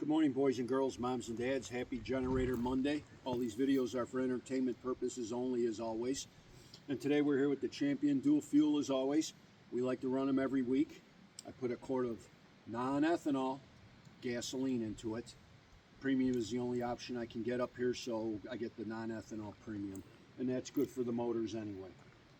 Good morning, boys and girls, moms and dads. Happy Generator Monday. All these videos are for entertainment purposes only, as always. And today we're here with the Champion Dual Fuel, as always. We like to run them every week. I put a quart of non-ethanol gasoline into it. Premium is the only option I can get up here, so I get the non-ethanol premium. And that's good for the motors anyway.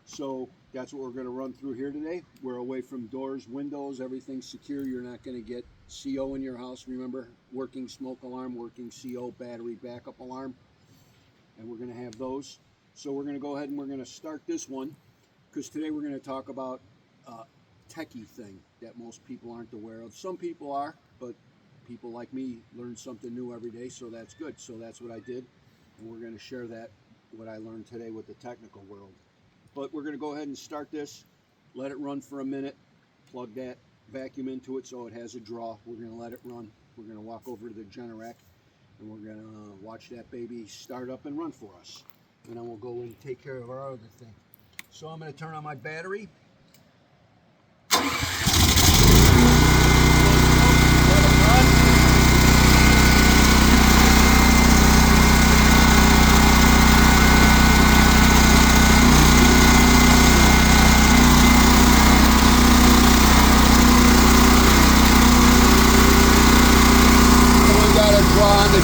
So that's what we're going to run through here today. We're away from doors, windows, everything's secure. You're not going to get CO in your house. Remember, working smoke alarm, working CO battery backup alarm. And we're going to have those. So we're going to go ahead and we're going to start this one because today we're going to talk about a techie thing that most people aren't aware of. Some people are, but people like me learn something new every day, so that's good. So that's what I did. And we're going to share that, what I learned today with the technical world. But we're going to go ahead and start this, let it run for a minute, plug that vacuum into it so it has a draw. We're going to let it run. We're going to walk over to the Generac and we're going to watch that baby start up and run for us. And then we'll go and take care of our other thing. So I'm going to turn on my battery.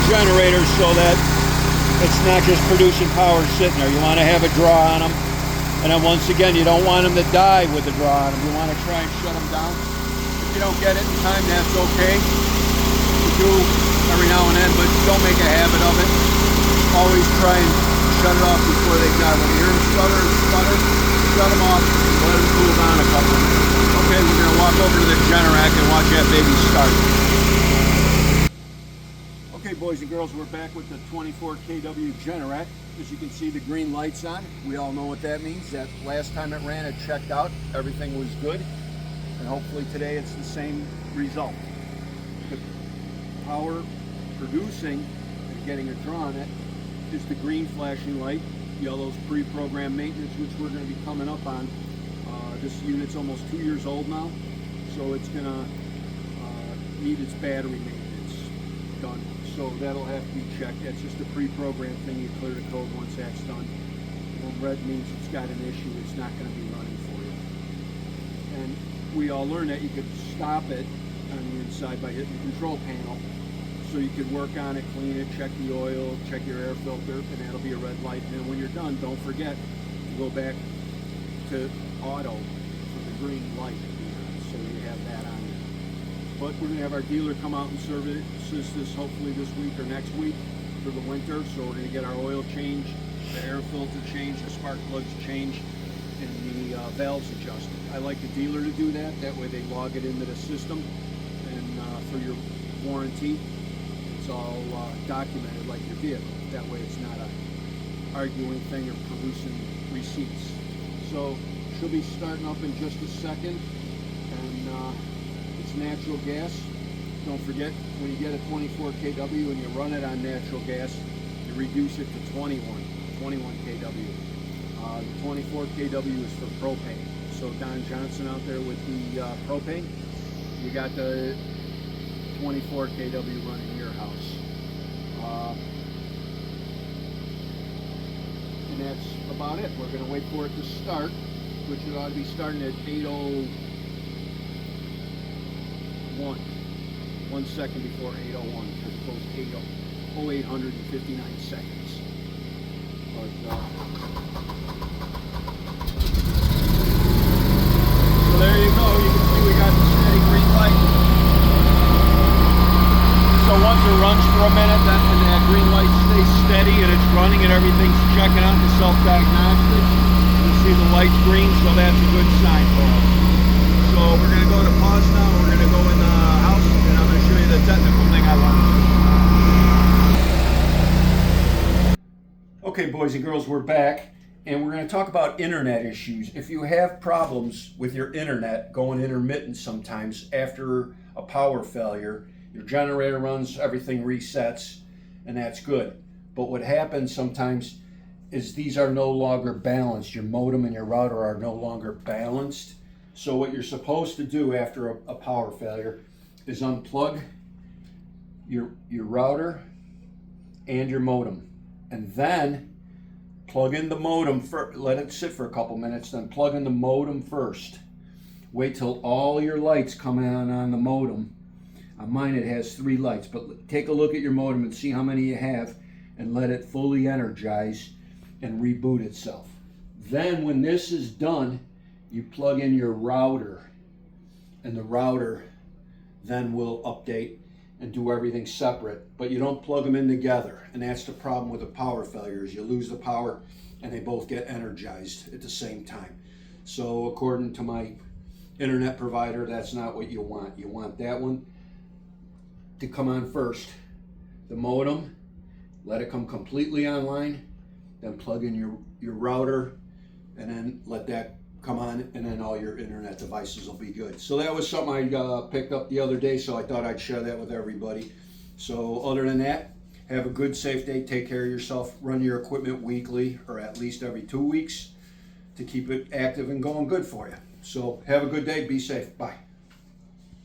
Generators so that it's not just producing power sitting there. You want to have a draw on them, and then once again, you don't want them to die with the draw on them. You want to try and shut them down. If you don't get it in time, that's okay. You do every now and then, but don't make a habit of it. Always try and shut it off before they die. When you hear them stutter and sputter, shut them off and let them cool down a couple of minutes. Okay, we're going to walk over to the Generac and watch that baby start. Okay, boys and girls, we're back with the 24 kW Generac. As you can see, the green light's on. We all know what that means. That last time it ran, it checked out. Everything was good. And hopefully today it's the same result. The power producing and getting a draw on it is the green flashing light. Yellow's pre-programmed maintenance, which we're going to be coming up on. This unit's almost 2 years old now, so it's going to need its battery maintenance done. So that'll have to be checked. That's just a pre-programmed thing. You clear the code once that's done. When red means it's got an issue, it's not going to be running for you. And we all learned that you could stop it on the inside by hitting the control panel. So you could work on it, clean it, check the oil, check your air filter, and that'll be a red light. And when you're done, don't forget to go back to auto for the green light, so you have that on there. But we're going to have our dealer come out and service this hopefully this week or next week for the winter. So we're going to get our oil changed, the air filter changed, the spark plugs changed, and the valves adjusted. I like the dealer to do that. That way they log it into the system. And for your warranty, it's all documented like your vehicle. That way it's not a arguing thing or producing receipts. So she'll be starting up in just a second. And natural gas. Don't forget, when you get a 24 kW and you run it on natural gas, you reduce it to 21 kW. The 24 kW is for propane. So Don Johnson out there with the propane, you got the 24 kW running in your house. And that's about it. We're going to wait for it to start, which it ought to be starting at 8:01. 1 second before 8:01, as opposed to 8:59 seconds. But so there you go. You can see we got the steady green light. So once it runs for a minute, and that green light stays steady and it's running and everything's checking out the self-diagnostics, you see the light's green, so that's a good sign for us. So we're going to go to pause now. We're going to go in the house and I'm going to show you the technical thing I learned. Okay, boys and girls, we're back and we're going to talk about internet issues. If you have problems with your internet going intermittent sometimes after a power failure, your generator runs, everything resets, and that's good. But what happens sometimes is these are no longer balanced. Your modem and your router are no longer balanced. So what you're supposed to do after a power failure is unplug your router and your modem, and then plug in the modem let it sit for a couple minutes, then plug in the modem first. Wait till all your lights come on the modem. On mine it has 3 lights, but take a look at your modem and see how many you have, and let it fully energize and reboot itself. Then when this is done, you plug in your router, and the router then will update and do everything separate, but you don't plug them in together. And that's the problem with the power failures. You lose the power and they both get energized at the same time. So according to my internet provider, that's not what you want. You want that one to come on first, the modem, let it come completely online, then plug in your router, and then let that come on, and then all your internet devices will be good. So that was something I picked up the other day, so I thought I'd share that with everybody. So other than that, have a good, safe day. Take care of yourself. Run your equipment weekly, or at least every 2 weeks, to keep it active and going good for you. So have a good day. Be safe. Bye.